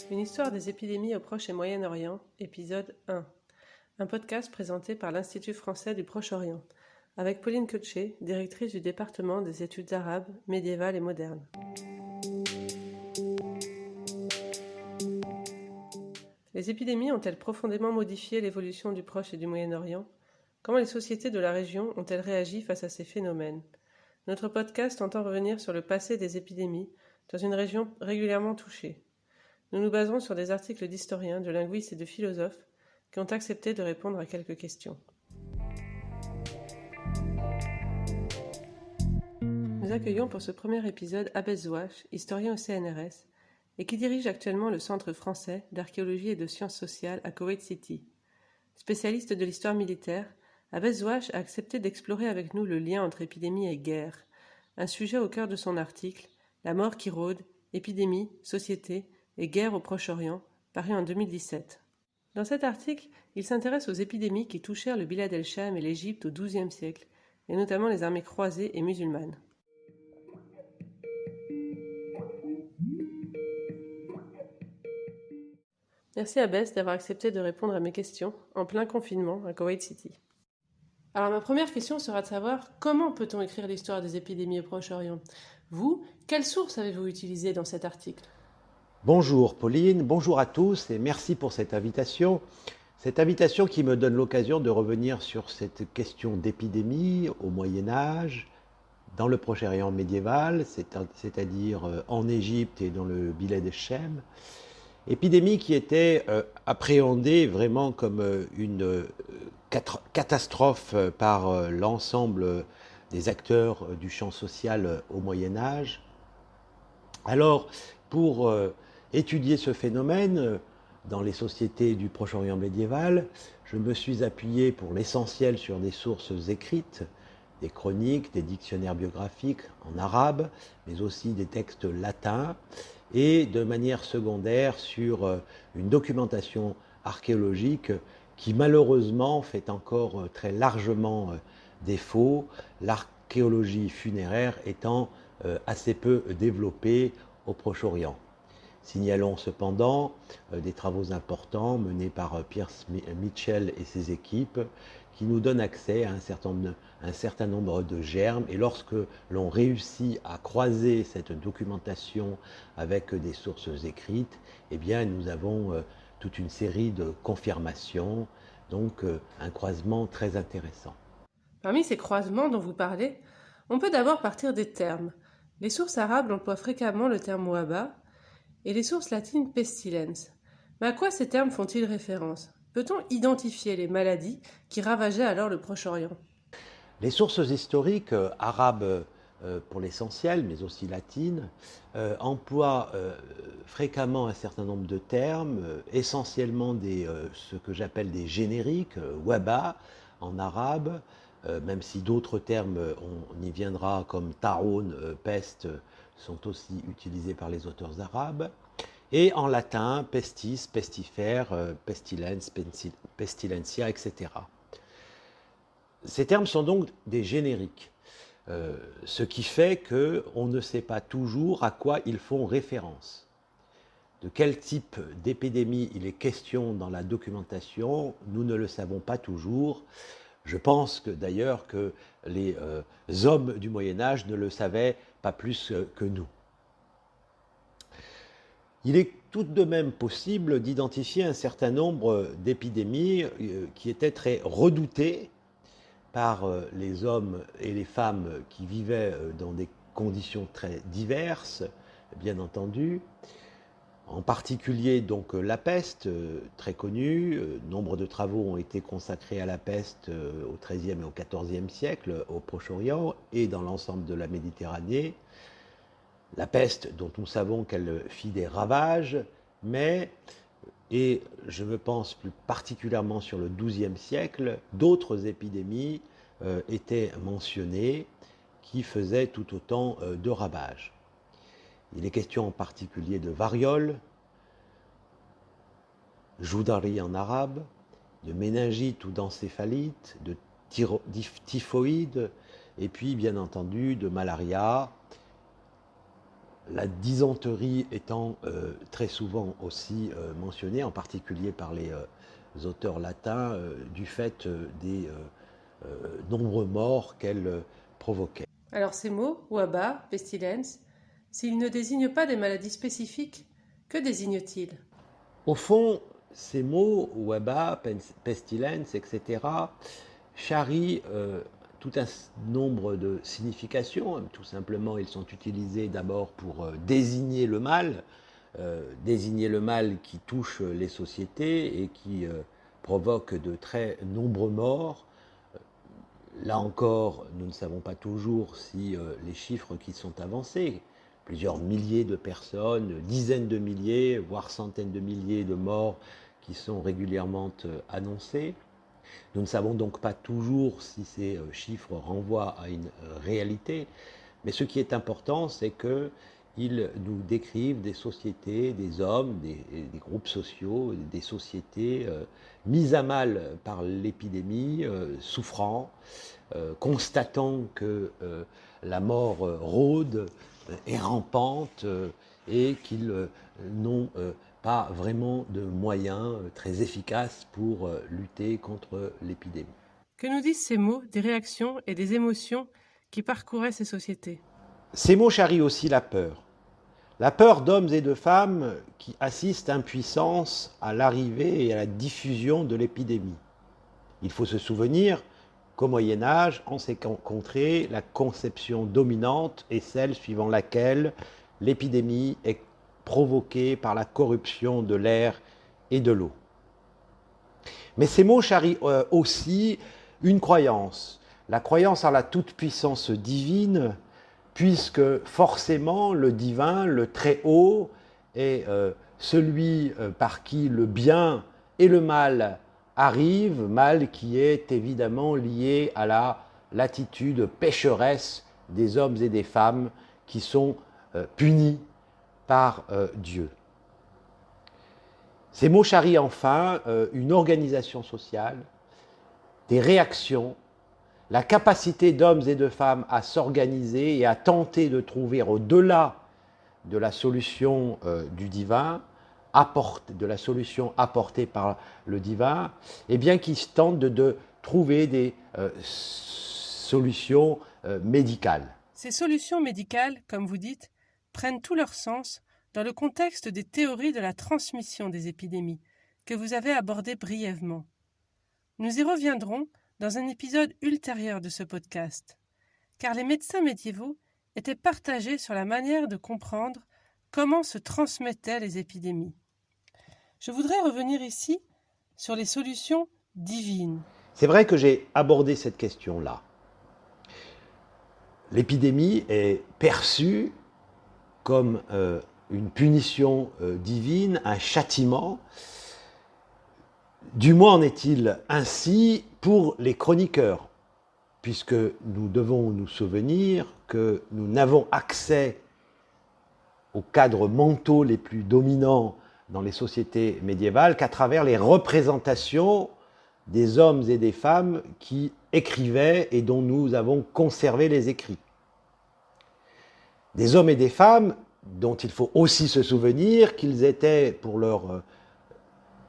Une histoire des épidémies au Proche et Moyen-Orient, épisode 1. Un podcast présenté par l'Institut français du Proche-Orient, avec Pauline Koetché, directrice du département des études arabes, médiévales et modernes. Les épidémies ont-elles profondément modifié l'évolution du Proche et du Moyen-Orient? Comment les sociétés de la région ont-elles réagi face à ces phénomènes? Notre podcast entend revenir sur le passé des épidémies dans une région régulièrement touchée. Nous nous basons sur des articles d'historiens, de linguistes et de philosophes qui ont accepté de répondre à quelques questions. Nous accueillons pour ce premier épisode Abès Zouache, historien au CNRS, et qui dirige actuellement le Centre français d'archéologie et de sciences sociales à Koweït City. Spécialiste de l'histoire militaire, Abès Zouache a accepté d'explorer avec nous le lien entre épidémie et guerre, un sujet au cœur de son article « La mort qui rôde, épidémie, société et guerre au Proche-Orient », paru en 2017. Dans cet article, il s'intéresse aux épidémies qui touchèrent le Bilad el-Cham et l'Égypte au XIIe siècle, et notamment les armées croisées et musulmanes. Merci Abès d'avoir accepté de répondre à mes questions en plein confinement à Koweït City. Alors ma première question sera de savoir comment peut-on écrire l'histoire des épidémies au Proche-Orient? Vous, quelles sources avez-vous utilisées dans cet article? Bonjour Pauline, bonjour à tous et merci pour cette invitation. Cette invitation qui me donne l'occasion de revenir sur cette question d'épidémie au Moyen-Âge, dans le Proche-Orient médiéval, c'est-à-dire en Égypte et dans le Bilad el-Cham. Épidémie qui était appréhendée vraiment comme une catastrophe par l'ensemble des acteurs du champ social au Moyen-Âge. Alors, pour étudier ce phénomène dans les sociétés du Proche-Orient médiéval, je me suis appuyé pour l'essentiel sur des sources écrites, des chroniques, des dictionnaires biographiques en arabe, mais aussi des textes latins, et de manière secondaire sur une documentation archéologique qui malheureusement fait encore très largement défaut, l'archéologie funéraire étant assez peu développée au Proche-Orient. Signalons cependant des travaux importants menés par Pierce Mitchell et ses équipes qui nous donnent accès à un certain nombre de germes. Et lorsque l'on réussit à croiser cette documentation avec des sources écrites, eh bien, nous avons toute une série de confirmations, donc un croisement très intéressant. Parmi ces croisements dont vous parlez, on peut d'abord partir des termes. Les sources arabes emploient fréquemment le terme waba et les sources latines pestilens. Mais à quoi ces termes font-ils référence? Peut-on identifier les maladies qui ravageaient alors le Proche-Orient? Les sources historiques arabes pour l'essentiel, mais aussi latines, emploient fréquemment un certain nombre de termes, essentiellement ce que j'appelle des génériques, waba en arabe, même si d'autres termes, on y viendra, comme taroun, peste, sont aussi utilisés par les auteurs arabes. Et en latin, pestis, pestifère, pestilens, pestilentia, etc. Ces termes sont donc des génériques, ce qui fait qu'on ne sait pas toujours à quoi ils font référence. De quel type d'épidémie il est question dans la documentation, nous ne le savons pas toujours. Je pense d'ailleurs que les hommes du Moyen-Âge ne le savaient pas plus que nous. Il est tout de même possible d'identifier un certain nombre d'épidémies qui étaient très redoutées par les hommes et les femmes qui vivaient dans des conditions très diverses, bien entendu. En particulier donc la peste, très connue. Nombre de travaux ont été consacrés à la peste au XIIIe et au XIVe siècle au Proche-Orient et dans l'ensemble de la Méditerranée. La peste, dont nous savons qu'elle fit des ravages, et je me pense plus particulièrement sur le XIIe siècle, d'autres épidémies étaient mentionnées qui faisaient tout autant de ravages. Il est question en particulier de variole, joudari en arabe, de méningite ou d'encéphalite, de typhoïde, et puis bien entendu de malaria, la dysenterie étant très souvent aussi mentionnée, en particulier par les auteurs latins, du fait des nombreux morts qu'elle provoquait. Alors ces mots, waba, pestilence, s'ils ne désignent pas des maladies spécifiques, que désignent-ils? Au fond, ces mots, waba, pestilence, etc., charrient tout un nombre de significations. Tout simplement, ils sont utilisés d'abord pour désigner le mal qui touche les sociétés et qui provoque de très nombreux morts. Là encore, nous ne savons pas toujours si les chiffres qui sont avancés, plusieurs milliers de personnes, dizaines de milliers, voire centaines de milliers de morts qui sont régulièrement annoncés. Nous ne savons donc pas toujours si ces chiffres renvoient à une réalité, mais ce qui est important, c'est qu'ils nous décrivent des sociétés, des hommes, des groupes sociaux, des sociétés mises à mal par l'épidémie, souffrant, constatant que la mort rôde, est rampante et qu'ils n'ont pas vraiment de moyens très efficaces pour lutter contre l'épidémie. Que nous disent ces mots des réactions et des émotions qui parcouraient ces sociétés? Ces mots charrient aussi la peur. La peur d'hommes et de femmes qui assistent impuissance à l'arrivée et à la diffusion de l'épidémie. Il faut se souvenir qu'au Moyen-Âge, en ces contrées, la conception dominante est celle suivant laquelle l'épidémie est provoquée par la corruption de l'air et de l'eau. Mais ces mots charrient aussi une croyance, la croyance en la toute-puissance divine, puisque forcément le divin, le Très-Haut, est celui par qui le bien et le mal arrivent, mal qui est évidemment lié à la l'attitude pécheresse des hommes et des femmes qui sont punis par Dieu. Ces mots charrient enfin une organisation sociale, des réactions, la capacité d'hommes et de femmes à s'organiser et à tenter de trouver au-delà de la solution du divin, de la solution apportée par le divin, et bien qui tentent de trouver des solutions médicales. Ces solutions médicales, comme vous dites, prennent tout leur sens dans le contexte des théories de la transmission des épidémies, que vous avez abordées brièvement. Nous y reviendrons dans un épisode ultérieur de ce podcast, car les médecins médiévaux étaient partagés sur la manière de comprendre comment se transmettaient les épidémies. Je voudrais revenir ici sur les solutions divines. C'est vrai que j'ai abordé cette question-là. L'épidémie est perçue comme une punition divine, un châtiment. Du moins en est-il ainsi pour les chroniqueurs, puisque nous devons nous souvenir que nous n'avons accès aux cadres mentaux les plus dominants dans les sociétés médiévales qu'à travers les représentations des hommes et des femmes qui écrivaient et dont nous avons conservé les écrits. Des hommes et des femmes dont il faut aussi se souvenir qu'ils étaient, pour leur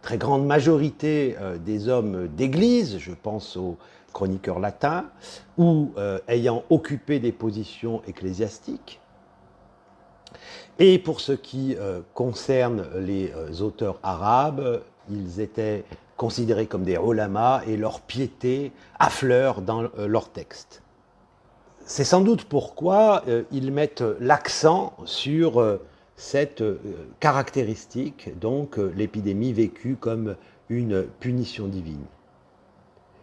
très grande majorité, des hommes d'église, je pense aux chroniqueurs latins, ou ayant occupé des positions ecclésiastiques. Et pour ce qui concerne les auteurs arabes, ils étaient considérés comme des ulama et leur piété affleure dans leurs textes. C'est sans doute pourquoi ils mettent l'accent sur cette caractéristique, donc l'épidémie vécue comme une punition divine.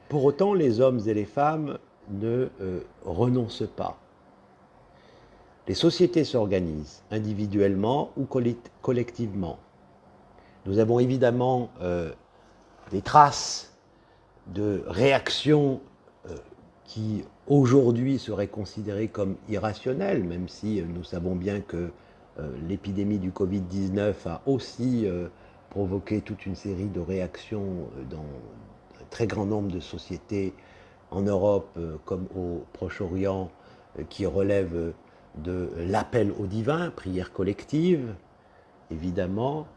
Pour autant, les hommes et les femmes ne renoncent pas. Les sociétés s'organisent individuellement ou collectivement. Nous avons évidemment des traces de réactions qui aujourd'hui seraient considérées comme irrationnelles, même si nous savons bien que l'épidémie du Covid-19 a aussi provoqué toute une série de réactions dans un très grand nombre de sociétés en Europe comme au Proche-Orient qui relèvent de l'appel au divin, prière collective, évidemment.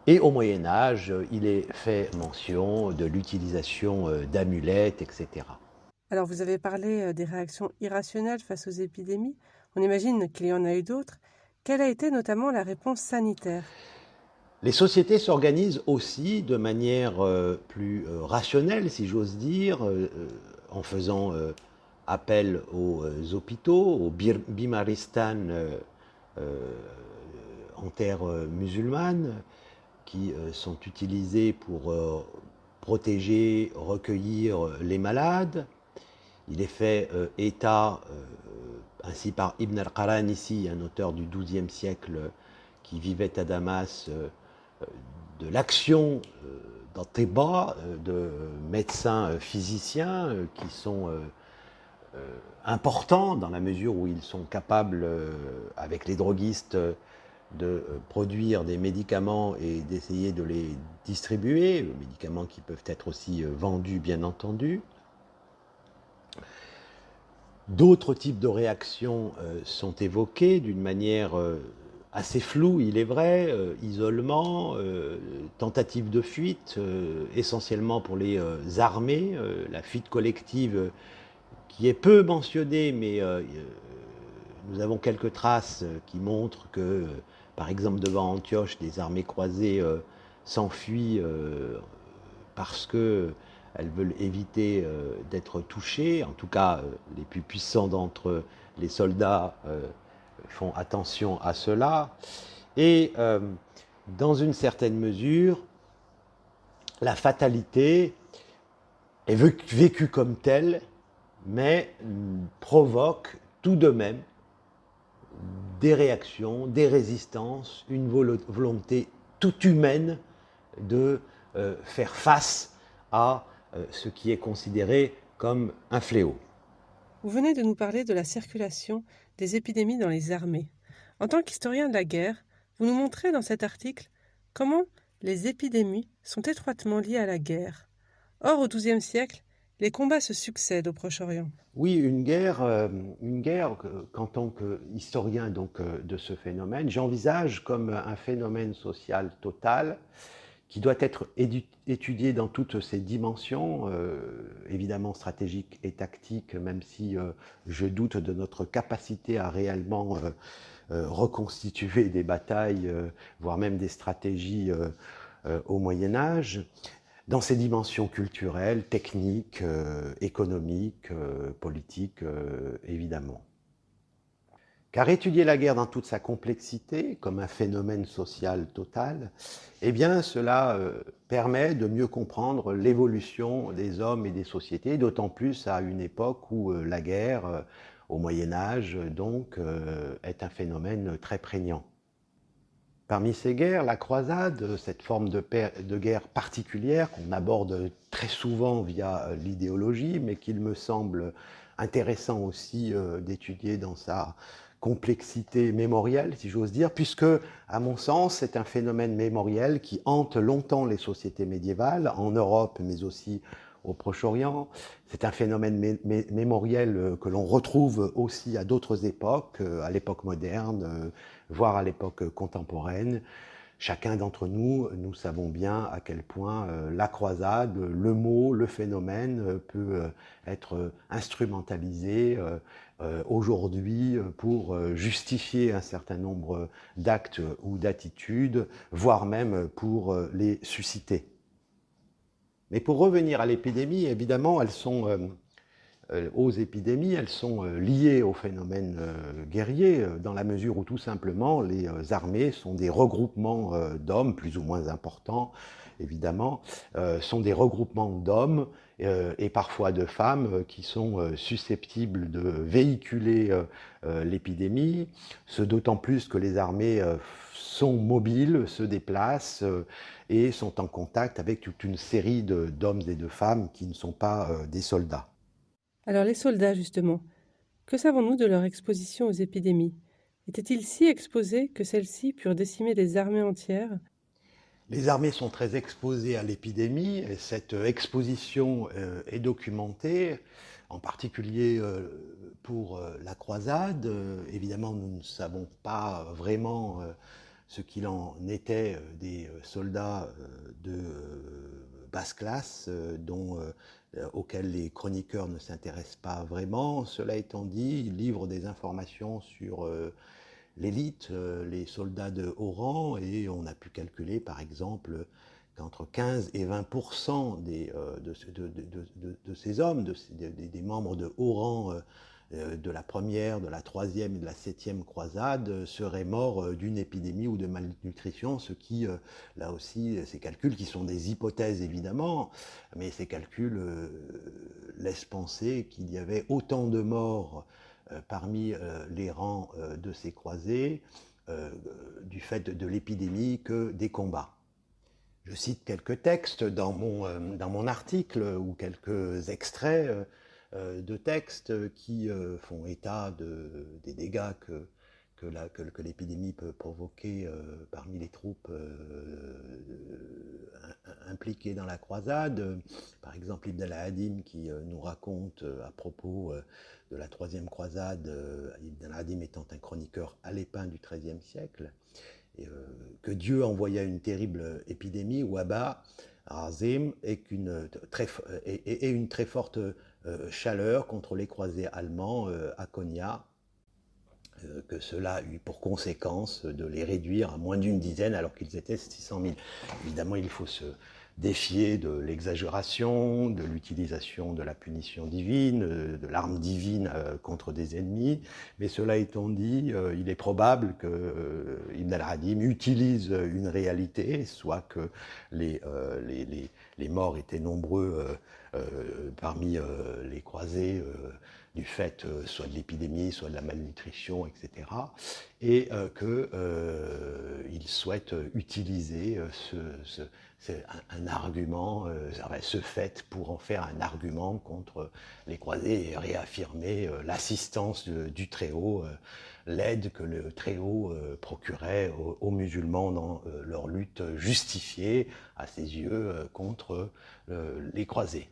Et au Moyen-Âge, il est fait mention de l'utilisation d'amulettes, etc. Alors, vous avez parlé des réactions irrationnelles face aux épidémies. On imagine qu'il y en a eu d'autres. Quelle a été notamment la réponse sanitaire? Les sociétés s'organisent aussi de manière plus rationnelle, si j'ose dire, en faisant appel aux hôpitaux, au Bimaristan en terre musulmane, qui sont utilisés pour protéger, recueillir les malades. Il est fait état, ainsi par Ibn al-Qaranisi, un auteur du XIIe siècle qui vivait à Damas, de l'action d'Ateba, de médecins physiciens qui sont importants dans la mesure où ils sont capables, avec les droguistes, de produire des médicaments et d'essayer de les distribuer, médicaments qui peuvent être aussi vendus, bien entendu. D'autres types de réactions sont évoquées d'une manière assez floue, il est vrai, isolement, tentative de fuite, essentiellement pour les armées, la fuite collective qui est peu mentionnée, mais nous avons quelques traces qui montrent que, par exemple, devant Antioche, des armées croisées s'enfuient parce qu'elles veulent éviter d'être touchées. En tout cas, les plus puissants d'entre les soldats font attention à cela. Et dans une certaine mesure, la fatalité est vécue comme telle, mais provoque tout de même des réactions, des résistances, une volonté toute humaine de faire face à ce qui est considéré comme un fléau. Vous venez de nous parler de la circulation des épidémies dans les armées. En tant qu'historien de la guerre, vous nous montrez dans cet article comment les épidémies sont étroitement liées à la guerre. Or, au XIIe siècle, les combats se succèdent au Proche-Orient. Oui, une guerre qu'en tant qu'historien de ce phénomène, j'envisage comme un phénomène social total qui doit être étudié dans toutes ses dimensions, évidemment stratégiques et tactiques, même si je doute de notre capacité à réellement reconstituer des batailles, voire même des stratégies au Moyen-Âge, dans ses dimensions culturelles, techniques, économiques, politiques, évidemment. Car étudier la guerre dans toute sa complexité, comme un phénomène social total, eh bien cela permet de mieux comprendre l'évolution des hommes et des sociétés, d'autant plus à une époque où la guerre, au Moyen-Âge, donc, est un phénomène très prégnant. Parmi ces guerres, la croisade, cette forme de guerre particulière qu'on aborde très souvent via l'idéologie, mais qu'il me semble intéressant aussi d'étudier dans sa complexité mémorielle, si j'ose dire, puisque, à mon sens, c'est un phénomène mémoriel qui hante longtemps les sociétés médiévales, en Europe, mais aussi au Proche-Orient. C'est un phénomène mémoriel que l'on retrouve aussi à d'autres époques, à l'époque moderne, voire à l'époque contemporaine. Chacun d'entre nous, nous savons bien à quel point la croisade, le mot, le phénomène peut être instrumentalisé aujourd'hui pour justifier un certain nombre d'actes ou d'attitudes, voire même pour les susciter. Mais pour revenir à l'épidémie, évidemment, aux épidémies, elles sont liées aux phénomènes guerriers, dans la mesure où tout simplement les armées sont des regroupements d'hommes, plus ou moins importants, évidemment, sont des regroupements d'hommes et parfois de femmes qui sont susceptibles de véhiculer l'épidémie, ce d'autant plus que les armées sont mobiles, se déplacent et sont en contact avec toute une série d'hommes et de femmes qui ne sont pas des soldats. Alors les soldats, justement, que savons-nous de leur exposition aux épidémies? Étaient-ils si exposés que celles-ci purent décimer des armées entières? Les armées sont très exposées à l'épidémie et cette exposition est documentée en particulier pour la croisade. Évidemment, nous ne savons pas vraiment ce qu'il en était des soldats de basse classe auxquels les chroniqueurs ne s'intéressent pas vraiment. Cela étant dit, ils livrent des informations sur l'élite, les soldats de haut rang, et on a pu calculer par exemple qu'entre 15 et 20% de ces hommes, des membres de haut rang de la première, de la troisième et de la septième croisade seraient morts d'une épidémie ou de malnutrition, ce qui, là aussi, ces calculs qui sont des hypothèses évidemment, mais ces calculs laissent penser qu'il y avait autant de morts parmi les rangs de ces croisés du fait de l'épidémie que des combats. Je cite quelques textes dans mon article ou quelques extraits de textes qui font état des dégâts que l'épidémie peut provoquer parmi les troupes impliquées dans la croisade. Par exemple, Ibn al-Hadim qui nous raconte à propos de la troisième croisade, Ibn al-Hadim étant un chroniqueur alépin du XIIIe siècle, que Dieu envoya une terrible épidémie, Waba, Azim, et une très forte chaleur contre les croisés allemands à Konya, que cela a eu pour conséquence de les réduire à moins d'une dizaine alors qu'ils étaient 600 000. Évidemment, il faut se défier de l'exagération, de l'utilisation de la punition divine, de l'arme divine contre des ennemis, mais cela étant dit, il est probable que Ibn al-Hadim utilise une réalité, soit que les morts étaient nombreux parmi les croisés, du fait soit de l'épidémie, soit de la malnutrition, etc. Et qu'il souhaite utiliser un argument, ce fait pour en faire un argument contre les croisés et réaffirmer l'assistance du Très-Haut, l'aide que le Très-Haut procurait aux musulmans dans leur lutte justifiée, à ses yeux, contre les croisés.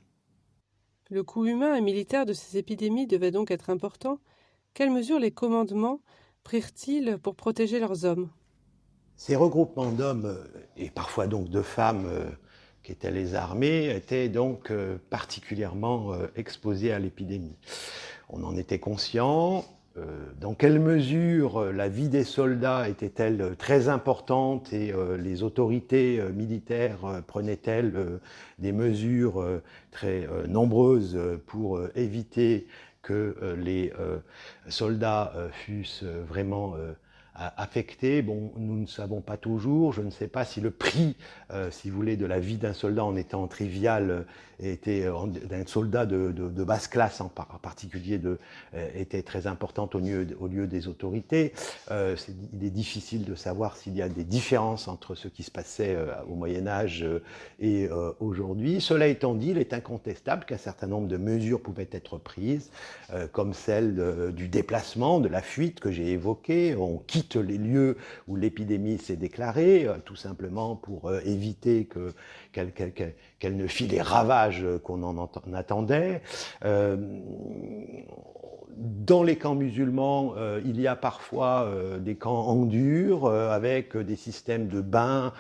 Le coût humain et militaire de ces épidémies devait donc être important. Quelles mesures les commandements prirent-ils pour protéger leurs hommes ? Ces regroupements d'hommes, et parfois donc de femmes qui étaient les armées, étaient donc particulièrement exposés à l'épidémie. On en était conscient. Dans quelle mesure la vie des soldats était-elle très importante et les autorités militaires prenaient-elles des mesures très nombreuses pour éviter que les soldats fussent vraiment affectés. Bon, nous ne savons pas toujours. Je ne sais pas si le prix, si vous voulez, de la vie d'un soldat en étant trivial était d'un soldat de basse classe en particulier était très importante au lieu des autorités. Il est difficile de savoir s'il y a des différences entre ce qui se passait au Moyen-Âge et aujourd'hui. Cela étant dit, il est incontestable qu'un certain nombre de mesures pouvaient être prises, comme celle du déplacement, de la fuite que j'ai évoquée. On quitte les lieux où l'épidémie s'est déclarée, tout simplement pour éviter qu'elle ne fit les ravages qu'on en attendait. Dans les camps musulmans, il y a parfois des camps en dur avec des systèmes de bains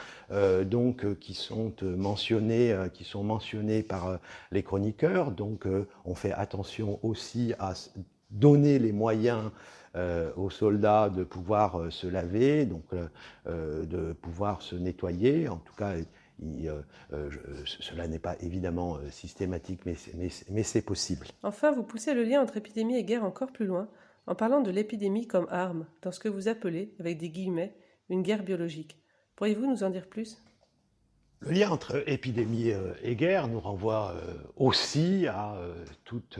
qui sont mentionnés par les chroniqueurs. Donc on fait attention aussi à donner les moyens aux soldats de pouvoir se laver, de pouvoir se nettoyer. En tout cas, cela n'est pas évidemment systématique, mais c'est possible. Enfin, vous poussez le lien entre épidémie et guerre encore plus loin, en parlant de l'épidémie comme arme, dans ce que vous appelez, avec des guillemets, une guerre biologique. Pourriez-vous nous en dire plus ? Le lien entre épidémie et guerre nous renvoie aussi à toutes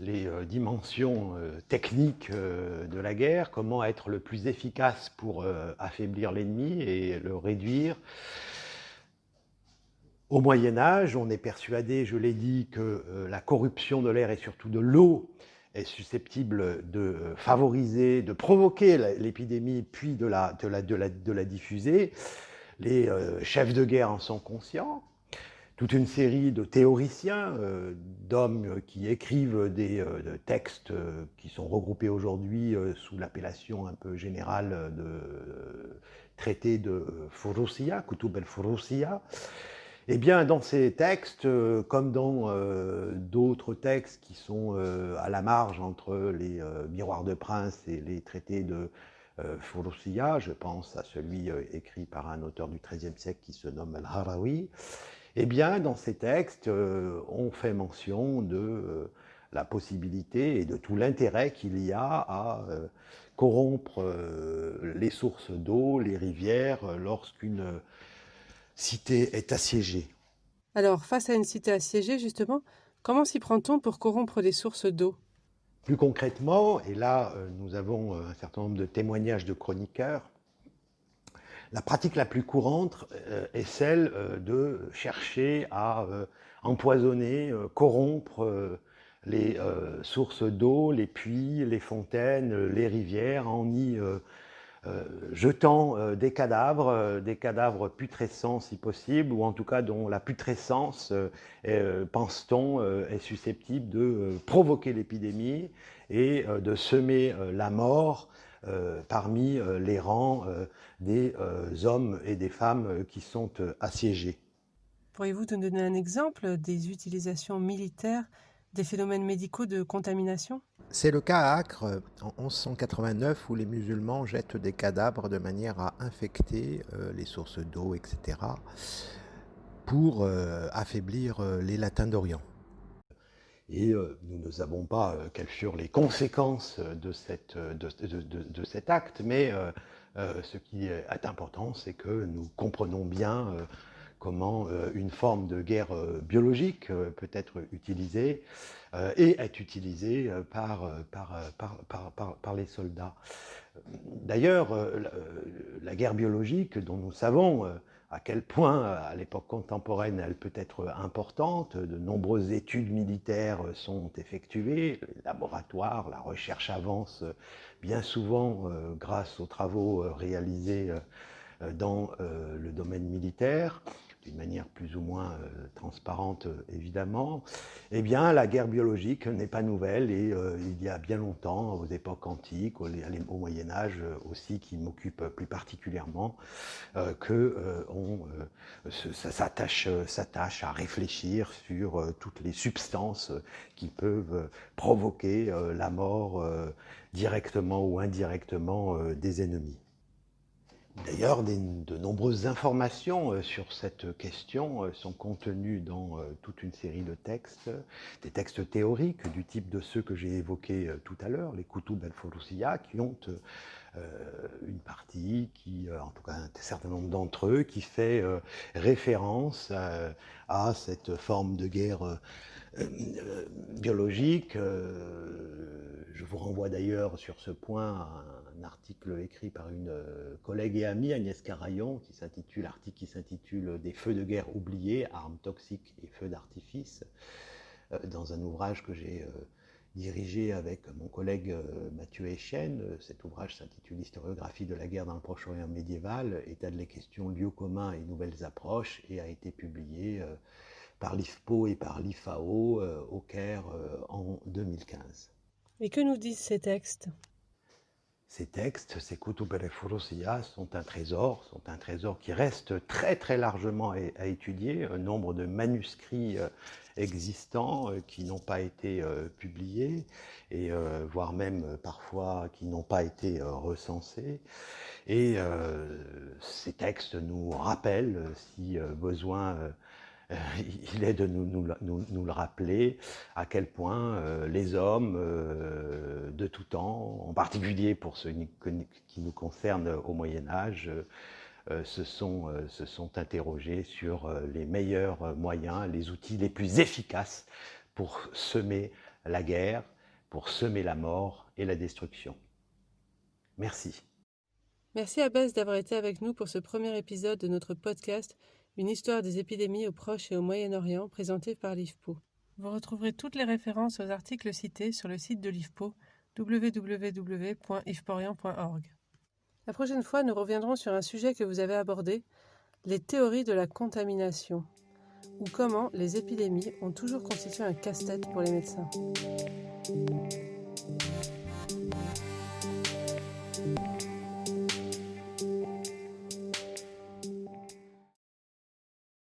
les dimensions techniques de la guerre, comment être le plus efficace pour affaiblir l'ennemi et le réduire. Au Moyen-Âge, on est persuadé, je l'ai dit, que la corruption de l'air et surtout de l'eau est susceptible de favoriser, de provoquer l'épidémie, puis de la diffuser. Les chefs de guerre en sont conscients. toute une série de théoriciens, d'hommes qui écrivent des textes qui sont regroupés aujourd'hui sous l'appellation un peu générale de traité de Furusiyya, Kutub el-Furusiyya. Eh bien, dans ces textes, comme dans d'autres textes qui sont à la marge entre les Miroirs de Prince et les traités de Furusiyya, je pense à celui écrit par un auteur du XIIIe siècle qui se nomme Al-Harawi, eh bien, dans ces textes, on fait mention de la possibilité et de tout l'intérêt qu'il y a à corrompre les sources d'eau, les rivières, lorsqu'une cité est assiégée. Alors, face à une cité assiégée, justement, comment s'y prend-on pour corrompre les sources d'eau? Plus concrètement, et là nous avons un certain nombre de témoignages de chroniqueurs, la pratique la plus courante est celle de chercher à empoisonner, corrompre les sources d'eau, les puits, les fontaines, les rivières, en y jetant des cadavres putrescents si possible, ou en tout cas dont la putrescence, pense-t-on, est susceptible de provoquer l'épidémie et de semer la mort parmi les rangs des hommes et des femmes qui sont assiégés. Pourriez-vous nous donner un exemple des utilisations militaires des phénomènes médicaux de contamination? C'est le cas à Acre en 1189 où les musulmans jettent des cadavres de manière à infecter les sources d'eau, etc., pour affaiblir les latins d'Orient. Et nous ne savons pas quelles furent les conséquences de cet acte, mais ce qui est important, c'est que nous comprenons bien comment une forme de guerre biologique peut être utilisée et est utilisée par les soldats. D'ailleurs, la guerre biologique, dont nous savons à quel point, à l'époque contemporaine, elle peut être importante, de nombreuses études militaires sont effectuées, les laboratoires, la recherche avance bien souvent grâce aux travaux réalisés dans le domaine militaire, d'une manière plus ou moins transparente évidemment, eh bien la guerre biologique n'est pas nouvelle et il y a bien longtemps, aux époques antiques, au Moyen-Âge aussi, qui m'occupe plus particulièrement, qu'on s'attache à réfléchir sur toutes les substances qui peuvent provoquer la mort directement ou indirectement des ennemis. D'ailleurs, de nombreuses informations sur cette question sont contenues dans toute une série de textes, des textes théoriques du type de ceux que j'ai évoqués tout à l'heure, les Kutub el-Furusiyya, qui ont une partie, en tout cas un certain nombre d'entre eux, qui fait référence à cette forme de guerre biologique. Je vous renvoie d'ailleurs sur ce point à un article écrit par une collègue et amie, Agnès Carayon, l'article qui s'intitule « Des feux de guerre oubliés, armes toxiques et feux d'artifice », dans un ouvrage que j'ai dirigé avec mon collègue Mathieu Echen. Cet ouvrage s'intitule « Historiographie de la guerre dans le Proche-Orient médiéval, état de les questions, lieux communs et nouvelles approches » et a été publié par l'IFPO et par l'IFAO au Caire en 2015. Et que nous disent ces textes? Ces textes, ces Kutub el-Furusiyya, sont un trésor qui reste très très largement à étudier, un nombre de manuscrits existants qui n'ont pas été publiés, et voire même parfois qui n'ont pas été recensés. Et ces textes nous rappellent, si besoin il est de nous le rappeler, à quel point les hommes de tout temps, en particulier pour ceux qui nous concernent au Moyen-Âge, se sont interrogés sur les meilleurs moyens, les outils les plus efficaces pour semer la guerre, pour semer la mort et la destruction. Merci. Merci Abbès d'avoir été avec nous pour ce premier épisode de notre podcast Une histoire des épidémies au Proche et au Moyen-Orient, présenté par l'IFPO. Vous retrouverez toutes les références aux articles cités sur le site de l'IFPO, www.ifporient.org. La prochaine fois, nous reviendrons sur un sujet que vous avez abordé, les théories de la contamination. ou comment les épidémies ont toujours constitué un casse-tête pour les médecins.